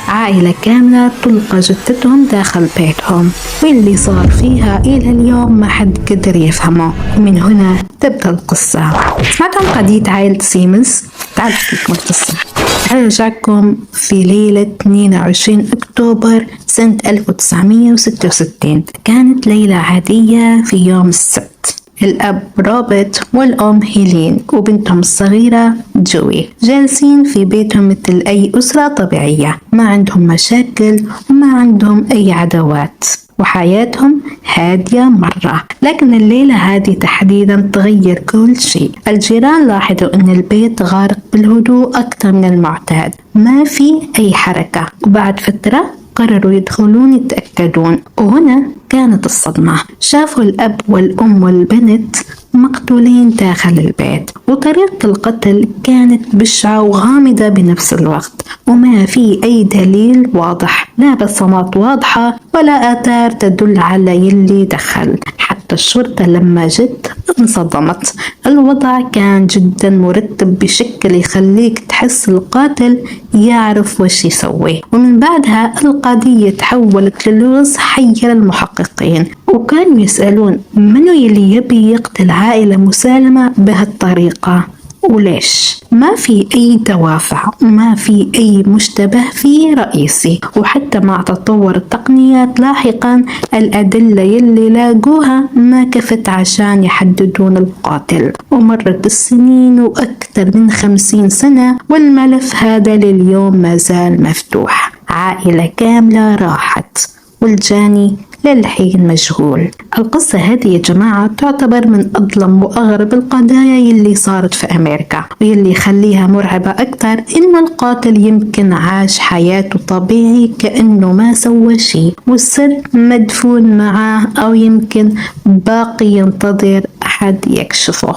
عائلة كاملة تلقى جثتهم داخل بيتهم، واللي صار فيها إلى اليوم ما حد قدر يفهمه. ومن هنا تبدأ القصة. سمعتم قضية عائلة سيمنز؟ تعالوا لكم القصة. أرجعكم في ليلة 22 أكتوبر سنة 1966. كانت ليلة عادية في يوم السبت. الأب روبرت والأم هيلين وبنتهم الصغيرة جوي جالسين في بيتهم مثل أي أسرة طبيعية، ما عندهم مشاكل وما عندهم أي عداوات، وحياتهم هادية مرة. لكن الليلة هذه تحديدا تغير كل شيء. الجيران لاحظوا أن البيت غارق بالهدوء أكثر من المعتاد، ما في أي حركة. وبعد فترة قرروا يدخلون يتأكدون، وهنا كانت الصدمة. شافوا الأب والأم والبنت مقتولين داخل البيت، وطريقة القتل كانت بشعة وغامضة بنفس الوقت، وما في أي دليل واضح، لا بصمات واضحة ولا آثار تدل على يلي دخل. حتى الشرطة لما جت انصدمت. الوضع كان جدا مرتب بشكل يخليك تحس القاتل يعرف وش يسوي. ومن بعدها القضية تحولت للغز حير المحققين، وكانوا يسألون منو يلي يبي يقتل عائلة مسالمة بهالطريقة وليش؟ ما في أي دوافع وما في أي مشتبه فيه رئيسي. وحتى مع تطور التقنيات لاحقا الأدلة يلي لاقوها ما كفت عشان يحددون القاتل. ومرت السنين وأكثر من 50 سنة والملف هذا لليوم ما زال مفتوح. عائلة كاملة راحت والجاني للحين مجهول. القصة هذه يا جماعة تعتبر من أظلم وأغرب القضايا يلي صارت في أمريكا، ويلي يخليها مرعبة أكثر إنه القاتل يمكن عاش حياته طبيعي كأنه ما سوى شيء، والسر مدفون معاه، أو يمكن باقي ينتظر أحد يكشفه.